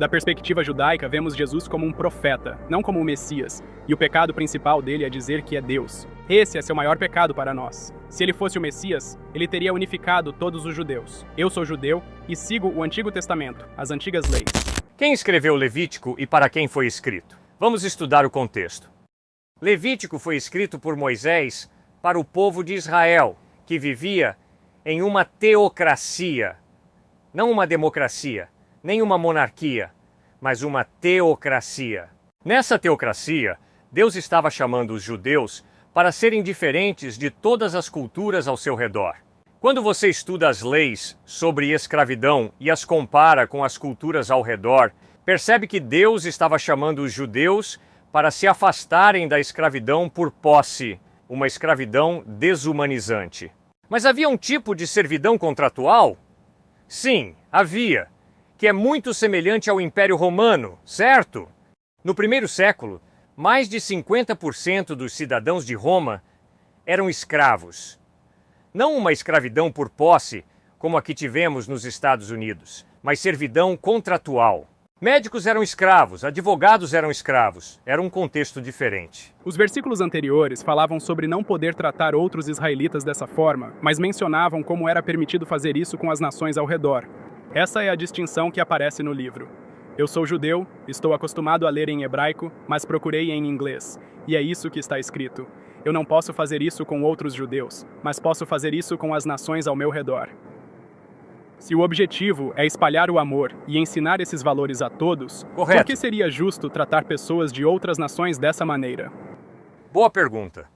Da perspectiva judaica, vemos Jesus como um profeta, não como um Messias, e o pecado principal dele é dizer que é Deus. Esse é seu maior pecado para nós. Se ele fosse o Messias, ele teria unificado todos os judeus. Eu sou judeu e sigo o Antigo Testamento, as antigas leis. Quem escreveu Levítico e para quem foi escrito? Vamos estudar o contexto. Levítico foi escrito por Moisés para o povo de Israel, que vivia em uma teocracia, não uma democracia, nem uma monarquia, mas uma teocracia. Nessa teocracia, Deus estava chamando os judeus para serem diferentes de todas as culturas ao seu redor. Quando você estuda as leis sobre escravidão e as compara com as culturas ao redor, percebe que Deus estava chamando os judeus para se afastarem da escravidão por posse, uma escravidão desumanizante. Mas havia um tipo de servidão contratual? Sim, havia, que é muito semelhante ao Império Romano, certo? No primeiro século, mais de 50% dos cidadãos de Roma eram escravos. Não uma escravidão por posse, como a que tivemos nos Estados Unidos, mas servidão contratual. Médicos eram escravos, advogados eram escravos. Era um contexto diferente. Os versículos anteriores falavam sobre não poder tratar outros israelitas dessa forma, mas mencionavam como era permitido fazer isso com as nações ao redor. Essa é a distinção que aparece no livro. Eu sou judeu, estou acostumado a ler em hebraico, mas procurei em inglês. E é isso que está escrito. Eu não posso fazer isso com outros judeus, mas posso fazer isso com as nações ao meu redor. Se o objetivo é espalhar o amor e ensinar esses valores a todos, Correto. Por que seria justo tratar pessoas de outras nações dessa maneira? Boa pergunta.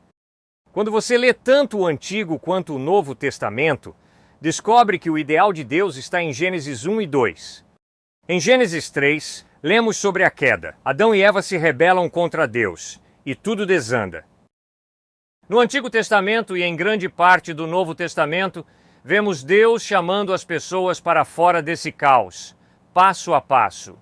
Quando você lê tanto o Antigo quanto o Novo Testamento, descobre que o ideal de Deus está em Gênesis 1 e 2. Em Gênesis 3, lemos sobre a queda. Adão e Eva se rebelam contra Deus, e tudo desanda. No Antigo Testamento e em grande parte do Novo Testamento, vemos Deus chamando as pessoas para fora desse caos, passo a passo.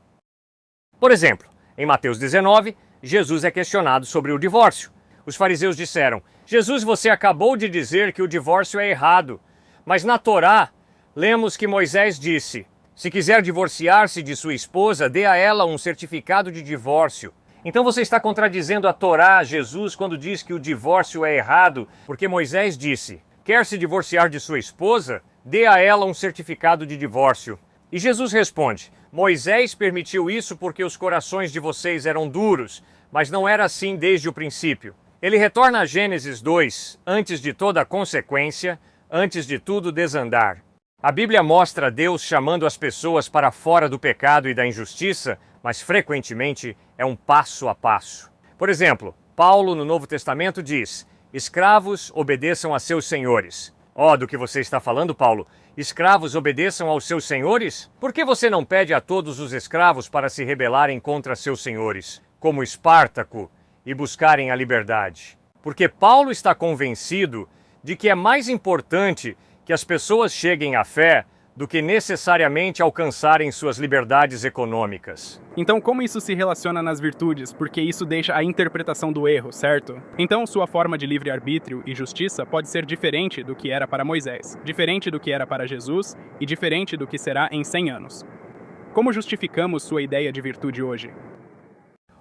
Por exemplo, em Mateus 19, Jesus é questionado sobre o divórcio. Os fariseus disseram: Jesus, você acabou de dizer que o divórcio é errado, mas na Torá, lemos que Moisés disse: se quiser divorciar-se de sua esposa, dê a ela um certificado de divórcio. Então você está contradizendo a Torá, Jesus, quando diz que o divórcio é errado, porque Moisés disse: quer se divorciar de sua esposa? Dê a ela um certificado de divórcio. E Jesus responde: Moisés permitiu isso porque os corações de vocês eram duros, mas não era assim desde o princípio. Ele retorna a Gênesis 2, antes de toda a consequência, antes de tudo desandar. A Bíblia mostra Deus chamando as pessoas para fora do pecado e da injustiça, mas frequentemente é um passo a passo. Por exemplo, Paulo no Novo Testamento diz: escravos obedeçam a seus senhores. Do que você está falando, Paulo? Escravos obedeçam aos seus senhores? Por que você não pede a todos os escravos para se rebelarem contra seus senhores, como Espartaco, e buscarem a liberdade? Porque Paulo está convencido de que é mais importante que as pessoas cheguem à fé do que necessariamente alcançarem suas liberdades econômicas. Então, como isso se relaciona nas virtudes? Porque isso deixa a interpretação do erro, certo? Então, sua forma de livre-arbítrio e justiça pode ser diferente do que era para Moisés, diferente do que era para Jesus e diferente do que será em 100 anos. Como justificamos sua ideia de virtude hoje?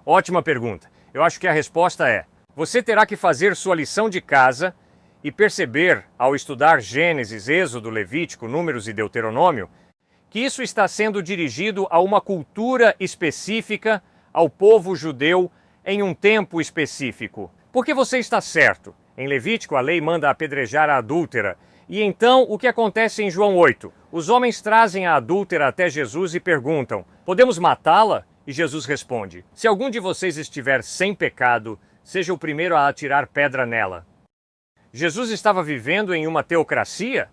Ótima pergunta. Eu acho que a resposta é: você terá que fazer sua lição de casa e perceber, ao estudar Gênesis, Êxodo, Levítico, Números e Deuteronômio, que isso está sendo dirigido a uma cultura específica, ao povo judeu, em um tempo específico. Porque você está certo. Em Levítico, a lei manda apedrejar a adúltera. E então, o que acontece em João 8? Os homens trazem a adúltera até Jesus e perguntam: podemos matá-la? E Jesus responde: se algum de vocês estiver sem pecado, seja o primeiro a atirar pedra nela. Jesus estava vivendo em uma teocracia?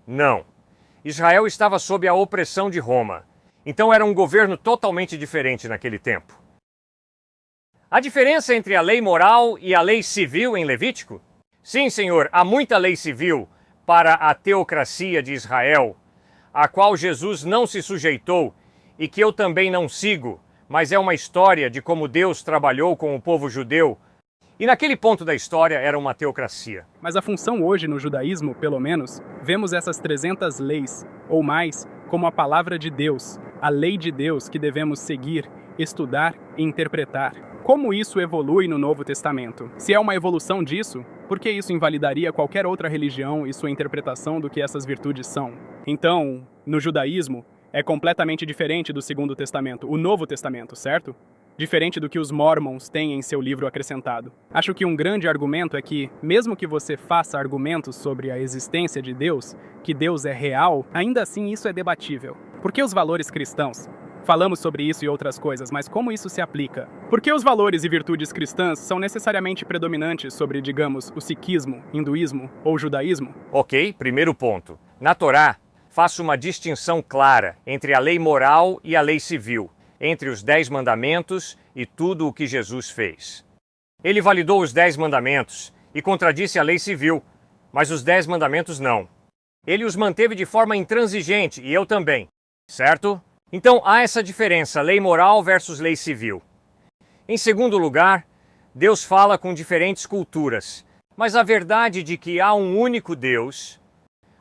Não. Israel estava sob a opressão de Roma. Então era um governo totalmente diferente naquele tempo. A diferença entre a lei moral e a lei civil em Levítico? Sim, senhor, há muita lei civil para a teocracia de Israel, a qual Jesus não se sujeitou e que eu também não sigo, mas é uma história de como Deus trabalhou com o povo judeu. E naquele ponto da história era uma teocracia. Mas a função hoje no judaísmo, pelo menos, vemos essas 300 leis, ou mais, como a palavra de Deus. a lei de Deus que devemos seguir, estudar e interpretar. Como isso evolui no Novo Testamento? Se é uma evolução disso, por que isso invalidaria qualquer outra religião e sua interpretação do que essas virtudes são? Então, no judaísmo, é completamente diferente do Segundo Testamento, o Novo Testamento, certo? Diferente do que os Mormons têm em seu livro acrescentado. Acho que um grande argumento é que, mesmo que você faça argumentos sobre a existência de Deus, que Deus é real, ainda assim isso é debatível. Por que os valores cristãos? Falamos sobre isso e outras coisas, mas como isso se aplica? Por que os valores e virtudes cristãs são necessariamente predominantes sobre, digamos, o sikhismo, hinduísmo ou judaísmo? Ok, primeiro ponto. Na Torá, faço uma distinção clara entre a lei moral e a lei civil, entre os 10 mandamentos e tudo o que Jesus fez. Ele validou os 10 mandamentos e contradisse a lei civil, mas os 10 mandamentos não. Ele os manteve de forma intransigente e eu também, certo? Então há essa diferença, lei moral versus lei civil. Em segundo lugar, Deus fala com diferentes culturas, mas a verdade de que há um único Deus,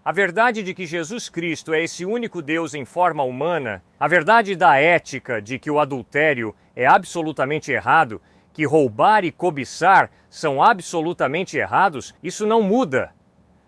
a verdade de que Jesus Cristo é esse único Deus em forma humana, a verdade da ética de que o adultério é absolutamente errado, que roubar e cobiçar são absolutamente errados, isso não muda.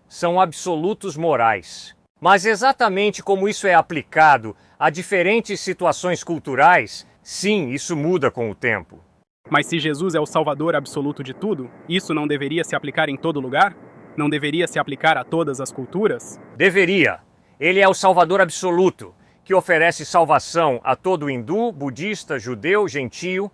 São absolutos morais. Mas exatamente como isso é aplicado a diferentes situações culturais, sim, isso muda com o tempo. Mas se Jesus é o Salvador absoluto de tudo, isso não deveria se aplicar em todo lugar? Não deveria se aplicar a todas as culturas? Deveria. Ele é o Salvador absoluto, que oferece salvação a todo hindu, budista, judeu, gentio.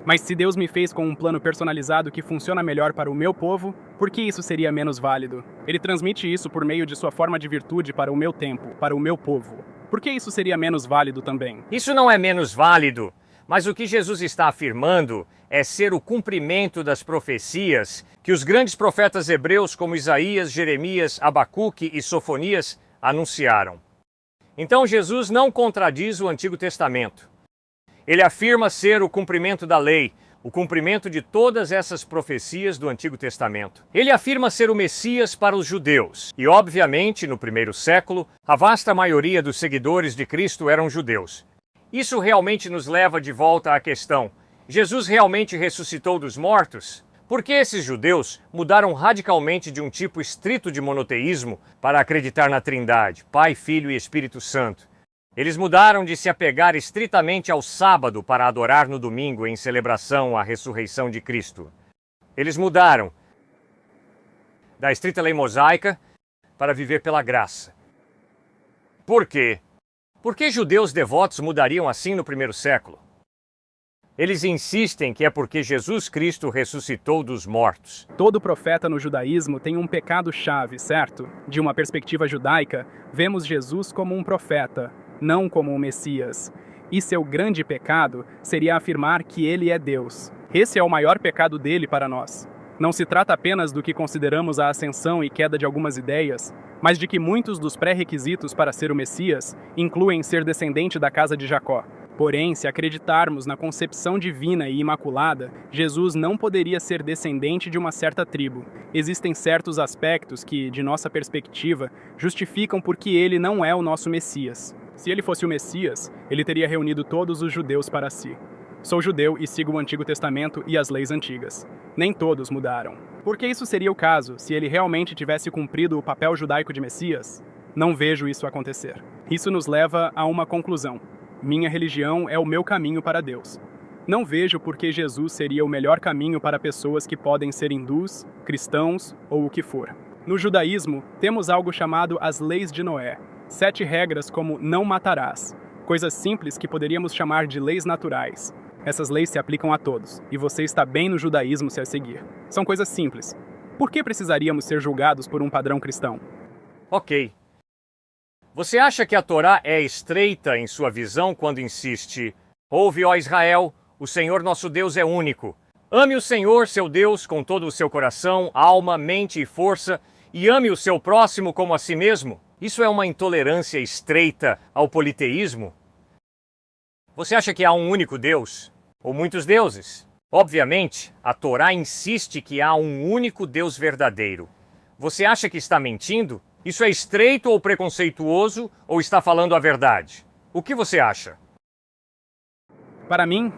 Mas se Deus me fez com um plano personalizado que funciona melhor para o meu povo, por que isso seria menos válido? Ele transmite isso por meio de sua forma de virtude para o meu tempo, para o meu povo. Por que isso seria menos válido também? Isso não é menos válido, mas o que Jesus está afirmando é ser o cumprimento das profecias que os grandes profetas hebreus como Isaías, Jeremias, Abacuque e Sofonias anunciaram. Então Jesus não contradiz o Antigo Testamento. Ele afirma ser o cumprimento da lei, o cumprimento de todas essas profecias do Antigo Testamento. Ele afirma ser o Messias para os judeus. E, obviamente, no primeiro século, a vasta maioria dos seguidores de Cristo eram judeus. Isso realmente nos leva de volta à questão: Jesus realmente ressuscitou dos mortos? Por que esses judeus mudaram radicalmente de um tipo estrito de monoteísmo para acreditar na Trindade, Pai, Filho e Espírito Santo? Eles mudaram de se apegar estritamente ao sábado para adorar no domingo em celebração à ressurreição de Cristo. Eles mudaram da estrita lei mosaica para viver pela graça. Por quê? Por que judeus devotos mudariam assim no primeiro século? Eles insistem que é porque Jesus Cristo ressuscitou dos mortos. Todo profeta no judaísmo tem um pecado-chave, certo? De uma perspectiva judaica, vemos Jesus como um profeta, não como um Messias. E seu grande pecado seria afirmar que ele é Deus. Esse é o maior pecado dele para nós. Não se trata apenas do que consideramos a ascensão e queda de algumas ideias, mas de que muitos dos pré-requisitos para ser o Messias incluem ser descendente da casa de Jacó. Porém, se acreditarmos na concepção divina e imaculada, Jesus não poderia ser descendente de uma certa tribo. Existem certos aspectos que, de nossa perspectiva, justificam por que ele não é o nosso Messias. Se ele fosse o Messias, ele teria reunido todos os judeus para si. Sou judeu e sigo o Antigo Testamento e as leis antigas. Nem todos mudaram. Por que isso seria o caso se ele realmente tivesse cumprido o papel judaico de Messias? Não vejo isso acontecer. Isso nos leva a uma conclusão. Minha religião é o meu caminho para Deus. Não vejo por que Jesus seria o melhor caminho para pessoas que podem ser hindus, cristãos ou o que for. No judaísmo, temos algo chamado as leis de Noé. 7 regras como não matarás. Coisas simples que poderíamos chamar de leis naturais. Essas leis se aplicam a todos, e você está bem no judaísmo se as seguir. São coisas simples. Por que precisaríamos ser julgados por um padrão cristão? Ok. Você acha que a Torá é estreita em sua visão quando insiste: ouve, ó Israel, o Senhor nosso Deus é único. Ame o Senhor, seu Deus, com todo o seu coração, alma, mente e força, e ame o seu próximo como a si mesmo? Isso é uma intolerância estreita ao politeísmo? Você acha que há um único Deus? Ou muitos deuses? Obviamente, a Torá insiste que há um único Deus verdadeiro. Você acha que está mentindo? Isso é estreito ou preconceituoso, ou está falando a verdade? O que você acha? Para mim,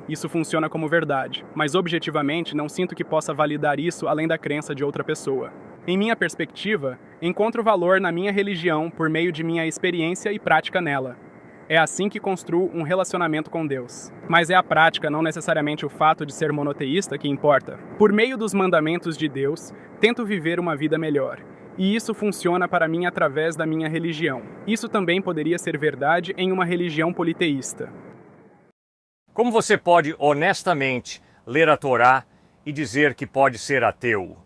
isso funciona como verdade, mas objetivamente não sinto que possa validar isso além da crença de outra pessoa. Em minha perspectiva, encontro valor na minha religião por meio de minha experiência e prática nela. É assim que construo um relacionamento com Deus. Mas é a prática, não necessariamente o fato de ser monoteísta, que importa. Por meio dos mandamentos de Deus, tento viver uma vida melhor. E isso funciona para mim através da minha religião. Isso também poderia ser verdade em uma religião politeísta. Como você pode honestamente ler a Torá e dizer que pode ser ateu?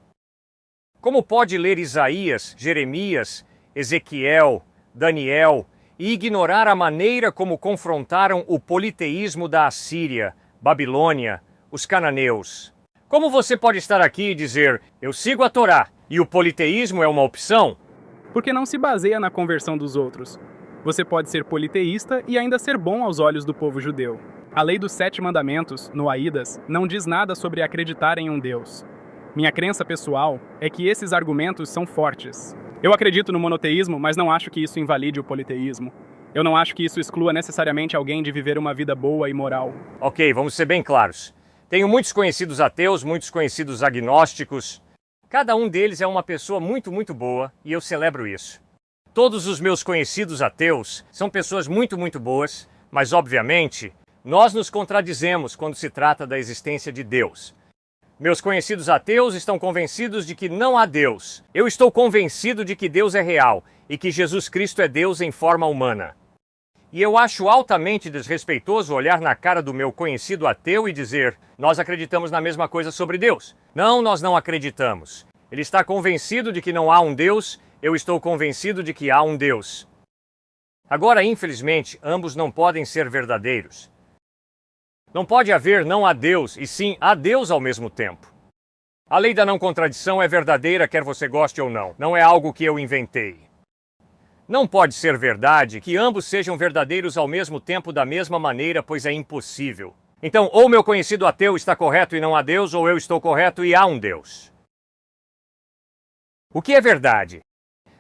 Como pode ler Isaías, Jeremias, Ezequiel, Daniel e ignorar a maneira como confrontaram o politeísmo da Assíria, Babilônia, os cananeus? Como você pode estar aqui e dizer, eu sigo a Torá e o politeísmo é uma opção? Porque não se baseia na conversão dos outros. Você pode ser politeísta e ainda ser bom aos olhos do povo judeu. A lei dos 7 mandamentos, no Aídas, não diz nada sobre acreditar em um Deus. Minha crença pessoal é que esses argumentos são fortes. Eu acredito no monoteísmo, mas não acho que isso invalide o politeísmo. Eu não acho que isso exclua necessariamente alguém de viver uma vida boa e moral. Ok, vamos ser bem claros. Tenho muitos conhecidos ateus, muitos conhecidos agnósticos. Cada um deles é uma pessoa muito boa e eu celebro isso. Todos os meus conhecidos ateus são pessoas muito boas, mas obviamente nós nos contradizemos quando se trata da existência de Deus. Meus conhecidos ateus estão convencidos de que não há Deus. Eu estou convencido de que Deus é real e que Jesus Cristo é Deus em forma humana. E eu acho altamente desrespeitoso olhar na cara do meu conhecido ateu e dizer, nós acreditamos na mesma coisa sobre Deus. Não, nós não acreditamos. Ele está convencido de que não há um Deus, eu estou convencido de que há um Deus. Agora, infelizmente, ambos não podem ser verdadeiros. Não pode haver não há Deus, e sim há Deus ao mesmo tempo. A lei da não contradição é verdadeira, quer você goste ou não. Não é algo que eu inventei. Não pode ser verdade que ambos sejam verdadeiros ao mesmo tempo da mesma maneira, pois é impossível. Então, ou meu conhecido ateu está correto e não há Deus, ou eu estou correto e há um Deus. O que é verdade?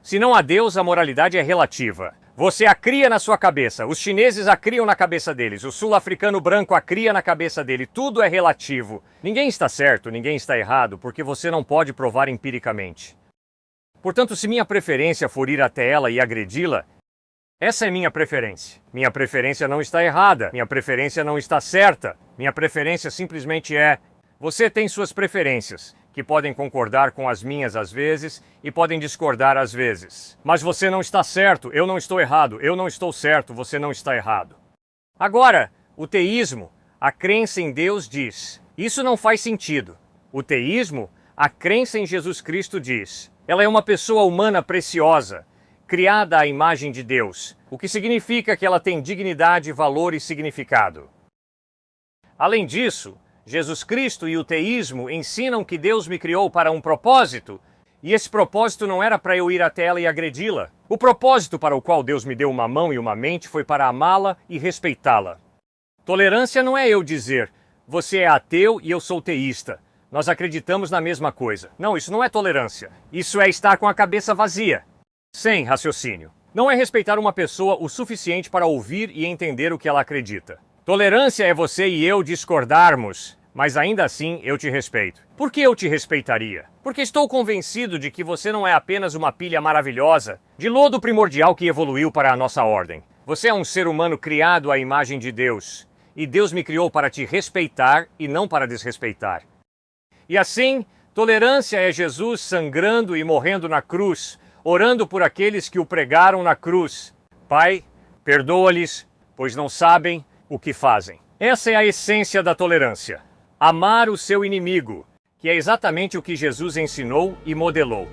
Se não há Deus, a moralidade é relativa. Você a cria na sua cabeça, os chineses a criam na cabeça deles, o sul-africano branco a cria na cabeça dele, tudo é relativo. Ninguém está certo, ninguém está errado, porque você não pode provar empiricamente. Portanto, se minha preferência for ir até ela e agredi-la, essa é minha preferência. Minha preferência não está errada, minha preferência não está certa, minha preferência simplesmente é... Você tem suas preferências, que podem concordar com as minhas às vezes e podem discordar às vezes. Mas você não está certo, eu não estou errado, eu não estou certo, você não está errado. Agora, o teísmo, a crença em Deus diz, isso não faz sentido. O teísmo, a crença em Jesus Cristo diz, ela é uma pessoa humana preciosa, criada à imagem de Deus, o que significa que ela tem dignidade, valor e significado. Além disso, Jesus Cristo e o teísmo ensinam que Deus me criou para um propósito, e esse propósito não era para eu ir até ela e agredi-la. O propósito para o qual Deus me deu uma mão e uma mente foi para amá-la e respeitá-la. Tolerância não é eu dizer, você é ateu e eu sou teísta. Nós acreditamos na mesma coisa. Não, isso não é tolerância. Isso é estar com a cabeça vazia, sem raciocínio. Não é respeitar uma pessoa o suficiente para ouvir e entender o que ela acredita. Tolerância é você e eu discordarmos, mas ainda assim eu te respeito. Por que eu te respeitaria? Porque estou convencido de que você não é apenas uma pilha maravilhosa de lodo primordial que evoluiu para a nossa ordem. Você é um ser humano criado à imagem de Deus, e Deus me criou para te respeitar e não para desrespeitar. E assim, tolerância é Jesus sangrando e morrendo na cruz, orando por aqueles que o pregaram na cruz. Pai, perdoa-lhes, pois não sabem o que fazem. Essa é a essência da tolerância. Amar o seu inimigo, que é exatamente o que Jesus ensinou e modelou.